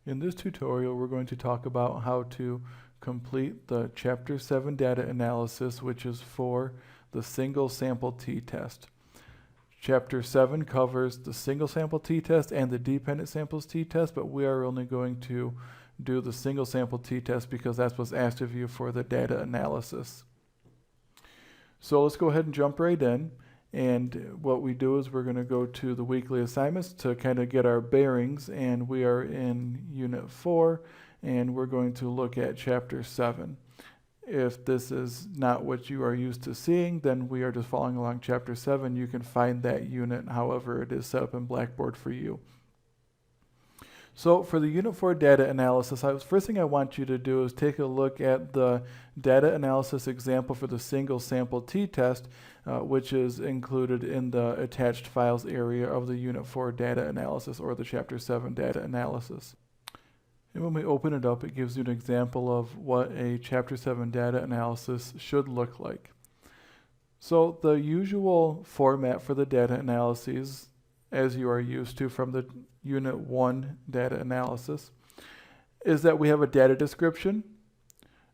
In this tutorial, we're going to talk about how to complete the Chapter 7 data analysis, which is for the single sample t-test. Chapter 7 covers the single sample t-test and the dependent samples t-test, but we are only going to do the single sample t-test because that's what's asked of you for the data analysis. So let's go ahead and jump right in. And what we do is we're going to go to the weekly assignments to kind of get our bearings, and we are in Unit 4, and we're going to look at Chapter 7. If this is not what you are used to seeing, then we are just following along Chapter 7. You can find that unit however it is set up in Blackboard for you. So for the Unit 4 data analysis, first thing I want you to do is take a look at the data analysis example for the single sample t-test, which is included in the attached files area of the Unit 4 data analysis or the Chapter 7 data analysis. And when we open it up, it gives you an example of what a Chapter 7 data analysis should look like. So the usual format for the data analyses, as you are used to from the Unit 1 data analysis, is that we have a data description,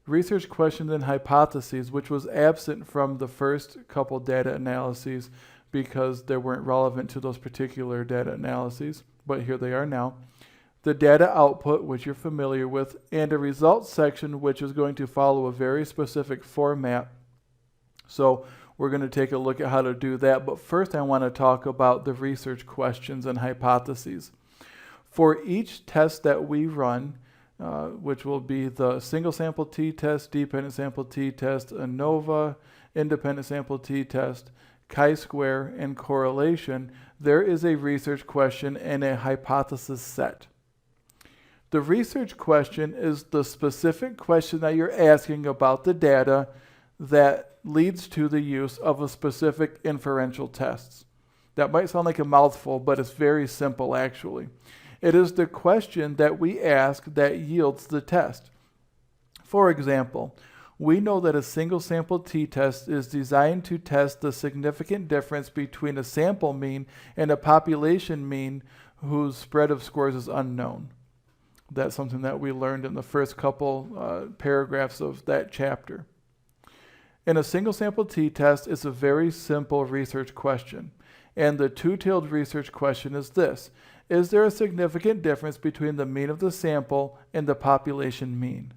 research questions and hypotheses, which was absent from the first couple data analyses because they weren't relevant to those particular data analyses, but here they are now. The data output, which you're familiar with, and a results section, which is going to follow a very specific format. So we're going to take a look at how to do that, but first I want to talk about the research questions and hypotheses. For each test that we run, which will be the single sample t-test, dependent sample t-test, ANOVA, independent sample t-test, chi-square, and correlation, there is a research question and a hypothesis set. The research question is the specific question that you're asking about the data that leads to the use of a specific inferential test. That might sound like a mouthful, but it's very simple actually. It is the question that we ask that yields the test. For example, we know that a single sample t-test is designed to test the significant difference between a sample mean and a population mean whose spread of scores is unknown. That's something that we learned in the first couple paragraphs of that chapter. In a single sample t-test, it's a very simple research question. And the two-tailed research question is this: is there a significant difference between the mean of the sample and the population mean?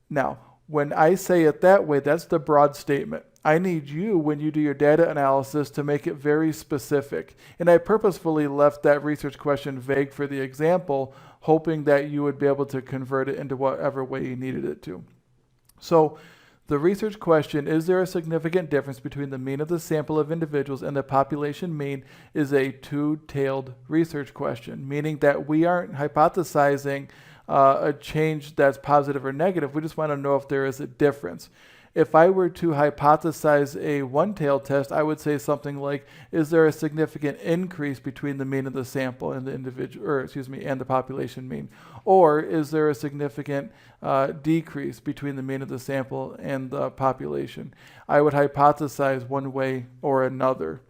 Now, when I say it that way, that's the broad statement. I need you, when you do your data analysis, to make it very specific. And I purposefully left that research question vague for the example, hoping that you would be able to convert it into whatever way you needed it to. So the research question, is there a significant difference between the mean of the sample of individuals and the population mean, is a two-tailed research question, meaning that we aren't hypothesizing a change that's positive or negative. We just want to know if there is a difference. If I were to hypothesize a one-tailed test, I would say something like, is there a significant increase between the mean of the sample and the individual, and the population mean? Or is there a significant decrease between the mean of the sample and the population? I would hypothesize one way or another.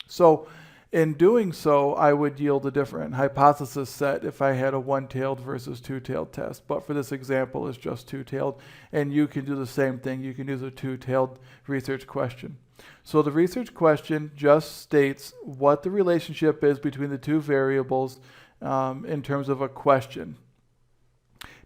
So in doing so, I would yield a different hypothesis set if I had a one-tailed versus two-tailed test. But for this example, it's just two-tailed, and you can do the same thing. You can use a two-tailed research question. So the research question just states what the relationship is between the two variables in terms of a question.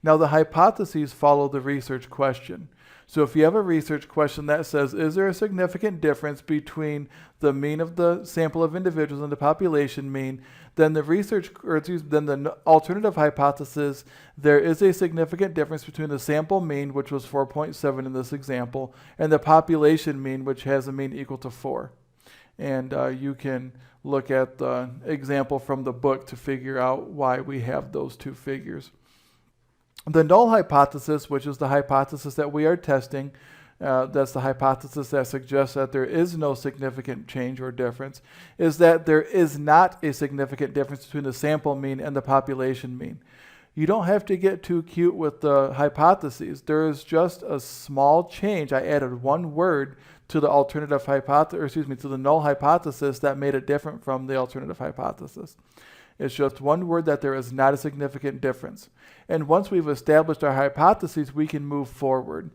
Now the hypotheses follow the research question. So if you have a research question that says, is there a significant difference between the mean of the sample of individuals and the population mean, then the alternative hypothesis, there is a significant difference between the sample mean, which was 4.7 in this example, and the population mean, which has a mean equal to 4. And you can look at the example from the book to figure out why we have those two figures. The null hypothesis, which is the hypothesis that we are testing, that's the hypothesis that suggests that there is no significant change or difference, is that there is not a significant difference between the sample mean and the population mean. You don't have to get too cute with the hypotheses. There is just a small change. I added one word to the to the null hypothesis that made it different from the alternative hypothesis. It's just one word that there is not a significant difference. And once we've established our hypotheses, we can move forward.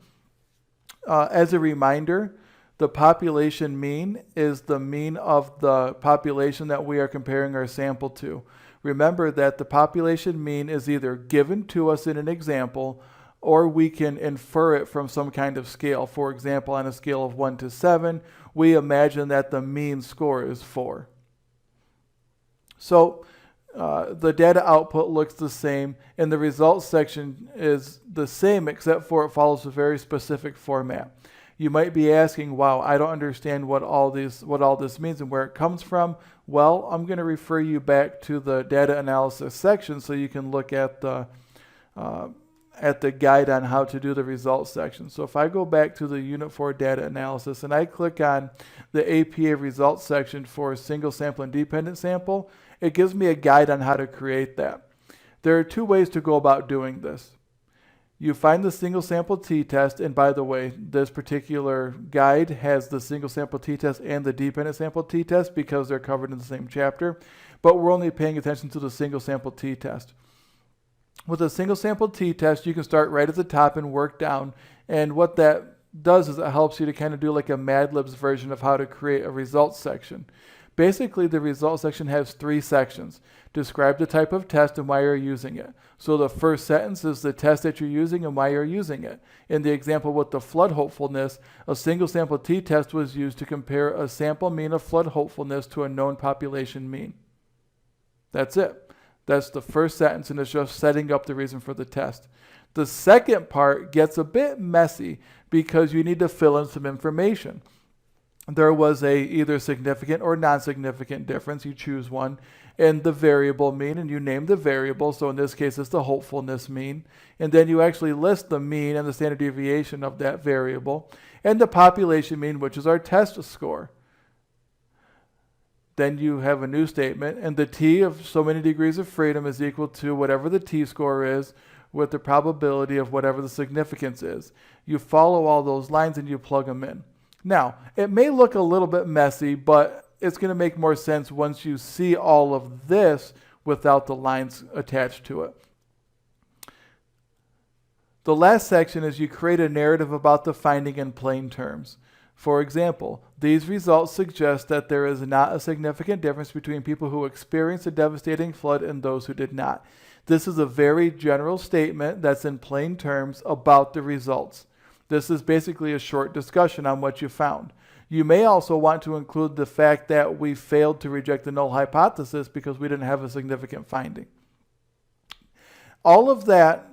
As a reminder, the population mean is the mean of the population that we are comparing our sample to. Remember that the population mean is either given to us in an example, or we can infer it from some kind of scale. For example, on a scale of 1 to 7, we imagine that the mean score is 4. So the data output looks the same, and the results section is the same, except for it follows a very specific format. You might be asking, wow, I don't understand what all this means and where it comes from. Well, I'm going to refer you back to the data analysis section so you can look at the guide on how to do the results section. So if I go back to the Unit 4 data analysis and I click on the APA results section for a single sample and dependent sample, it gives me a guide on how to create that. There are 2 ways to go about doing this. You find the single sample t-test, and by the way, this particular guide has the single sample t-test and the dependent sample t-test because they're covered in the same chapter, but we're only paying attention to the single sample t-test. With a single sample t-test, you can start right at the top and work down, and what that does is it helps you to kind of do like a Mad Libs version of how to create a results section. Basically, the results section has 3 sections. Describe the type of test and why you're using it. So the first sentence is the test that you're using and why you're using it. In the example with the flood hopefulness, a single sample t-test was used to compare a sample mean of flood hopefulness to a known population mean. That's it. That's the first sentence, and it's just setting up the reason for the test. The second part gets a bit messy because you need to fill in some information. There was a either significant or non-significant difference, you choose one, in the variable mean, and you name the variable, so in this case it's the hopefulness mean, and then you actually list the mean and the standard deviation of that variable, and the population mean, which is our test score. Then you have a new statement, and the t of so many degrees of freedom is equal to whatever the t-score is with the probability of whatever the significance is. You follow all those lines and you plug them in. Now, it may look a little bit messy, but it's going to make more sense once you see all of this without the lines attached to it. The last section is you create a narrative about the finding in plain terms. For example, these results suggest that there is not a significant difference between people who experienced a devastating flood and those who did not. This is a very general statement that's in plain terms about the results. This is basically a short discussion on what you found. You may also want to include the fact that we failed to reject the null hypothesis because we didn't have a significant finding. All of that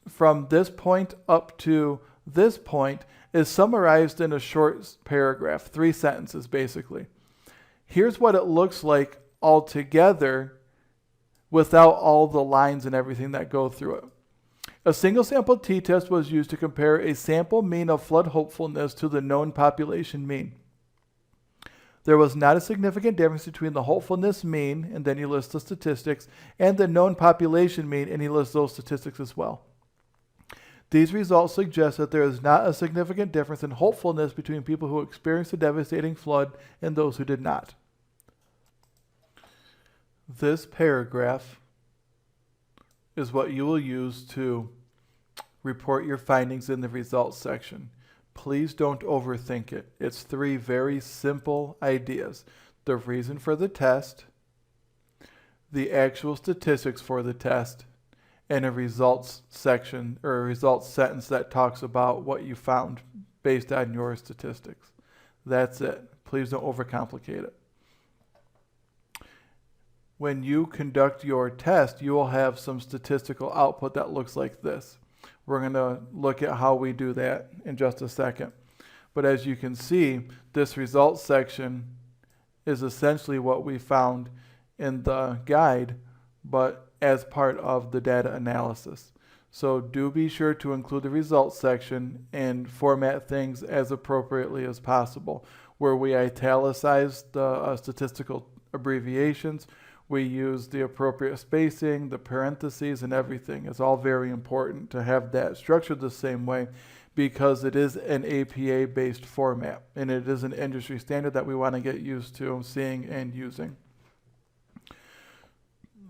from this point up to this point is summarized in a short paragraph, 3 sentences basically. Here's what it looks like altogether without all the lines and everything that go through it. A single sample t-test was used to compare a sample mean of flood hopefulness to the known population mean. There was not a significant difference between the hopefulness mean, and then he lists the statistics, and the known population mean, and he lists those statistics as well. These results suggest that there is not a significant difference in hopefulness between people who experienced a devastating flood and those who did not. This paragraph is what you will use to report your findings in the results section. Please don't overthink it. It's 3 very simple ideas. The reason for the test, the actual statistics for the test, and a results section or a results sentence that talks about what you found based on your statistics. That's it. Please don't overcomplicate it. When you conduct your test, you will have some statistical output that looks like this. We're going to look at how we do that in just a second. But as you can see, this results section is essentially what we found in the guide, but as part of the data analysis. So do be sure to include the results section and format things as appropriately as possible. Where we italicize the statistical abbreviations, we use the appropriate spacing, the parentheses, and everything. It's all very important to have that structured the same way because it is an APA-based format, and it is an industry standard that we want to get used to seeing and using.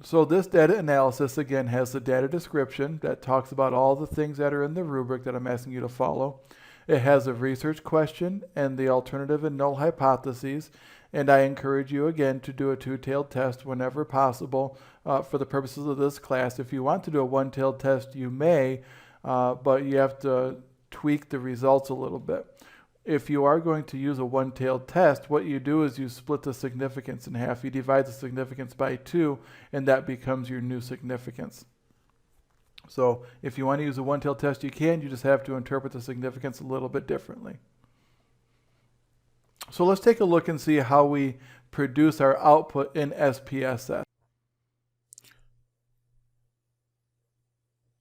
So this data analysis, again, has the data description that talks about all the things that are in the rubric that I'm asking you to follow. It has a research question and the alternative and null hypotheses. And I encourage you, again, to do a two-tailed test whenever possible for the purposes of this class. If you want to do a one-tailed test, you may, but you have to tweak the results a little bit. If you are going to use a one-tailed test, what you do is you split the significance in half. You divide the significance by 2, and that becomes your new significance. So if you want to use a one-tailed test, you can. You just have to interpret the significance a little bit differently. So let's take a look and see how we produce our output in SPSS.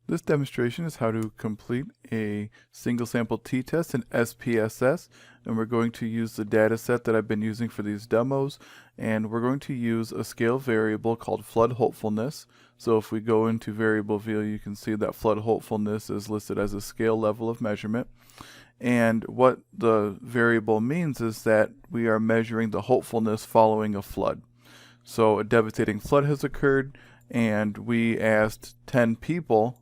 This demonstration is how to complete a single sample t-test in SPSS, and we're going to use the data set that I've been using for these demos, and we're going to use a scale variable called flood hopefulness. So if we go into variable view, you can see that flood hopefulness is listed as a scale level of measurement. And what the variable means is that we are measuring the hopefulness following a flood. So a devastating flood has occurred, and we asked 10 people,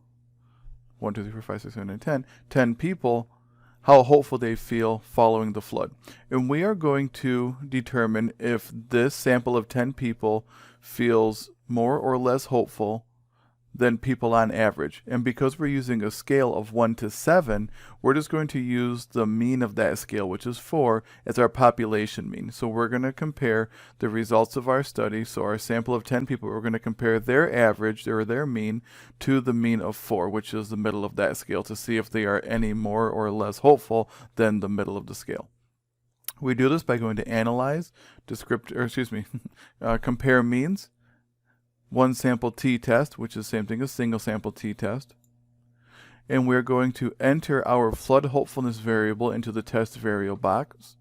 1, 2, 3, 4, 5, 6, 7, 8, 10 people how hopeful they feel following the flood. And we are going to determine if this sample of 10 people feels more or less hopeful than people on average. And because we're using a scale of 1 to 7, we're just going to use the mean of that scale, which is 4, as our population mean. So we're going to compare the results of our study. So our sample of 10 people, we're going to compare their average, or their mean, to the mean of 4, which is the middle of that scale, to see if they are any more or less hopeful than the middle of the scale. We do this by going to Analyze, Compare Means, one sample t-test, which is the same thing as single sample t-test. And we're going to enter our flood hopefulness variable into the test variable box.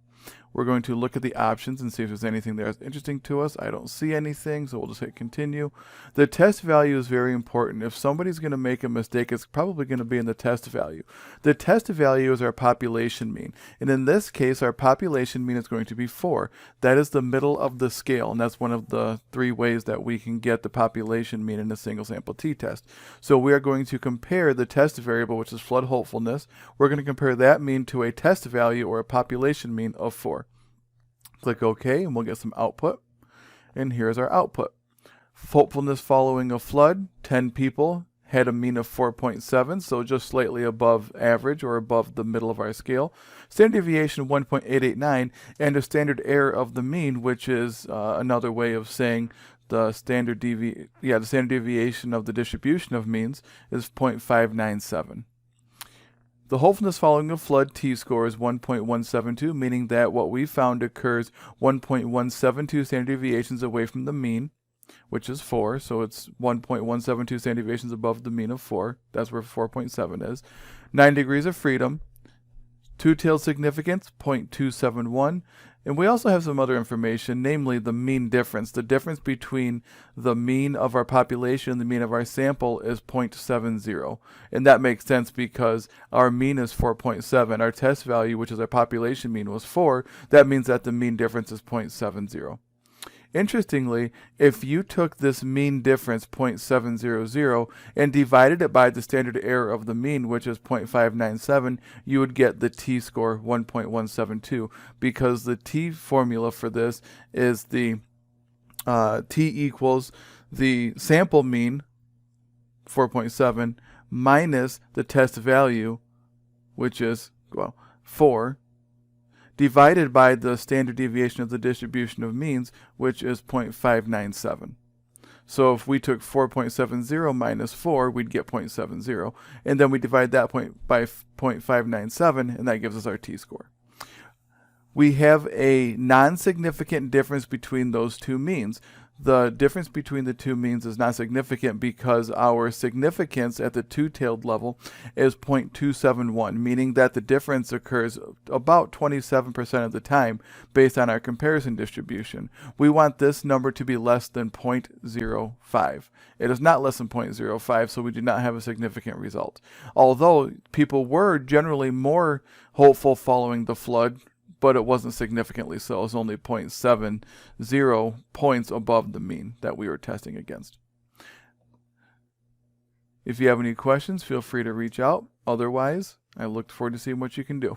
We're going to look at the options and see if there's anything there that's interesting to us. I don't see anything, so we'll just hit continue. The test value is very important. If somebody's going to make a mistake, it's probably going to be in the test value. The test value is our population mean. And in this case, our population mean is going to be 4. That is the middle of the scale, and that's one of the 3 ways that we can get the population mean in a single sample t-test. So we are going to compare the test variable, which is flood hopefulness. We're going to compare that mean to a test value, or a population mean, of 4. Click OK, and we'll get some output. And here's our output. Hopefulness following a flood, 10 people had a mean of 4.7, so just slightly above average, or above the middle of our scale. Standard deviation 1.889, and a standard error of the mean, which is another way of saying the standard deviation of the distribution of means is 0.597. The hopefulness following a flood t-score is 1.172, meaning that what we found occurs 1.172 standard deviations away from the mean, which is 4. So it's 1.172 standard deviations above the mean of 4. That's where 4.7 is. 9 degrees of freedom. Two-tailed significance, 0.271. And we also have some other information, namely the mean difference. The difference between the mean of our population and the mean of our sample is 0.70. And that makes sense because our mean is 4.7. Our test value, which is our population mean, was 4. That means that the mean difference is 0.70. Interestingly, if you took this mean difference, 0.700, and divided it by the standard error of the mean, which is 0.597, you would get the t-score 1.172, because the t formula for this is the t equals the sample mean, 4.7, minus the test value, which is 4, divided by the standard deviation of the distribution of means, which is 0.597. So if we took 4.70 minus 4, we'd get 0.70. And then we divide that by 0.597, and that gives us our t-score. We have a non-significant difference between those two means. The difference between the two means is not significant because our significance at the two-tailed level is 0.271, meaning that the difference occurs about 27% of the time based on our comparison distribution. We want this number to be less than 0.05. It is not less than 0.05, so we do not have a significant result. Although people were generally more hopeful following the flood, but it wasn't significantly so. It was only 0.70 points above the mean that we were testing against. If you have any questions, feel free to reach out. Otherwise, I look forward to seeing what you can do.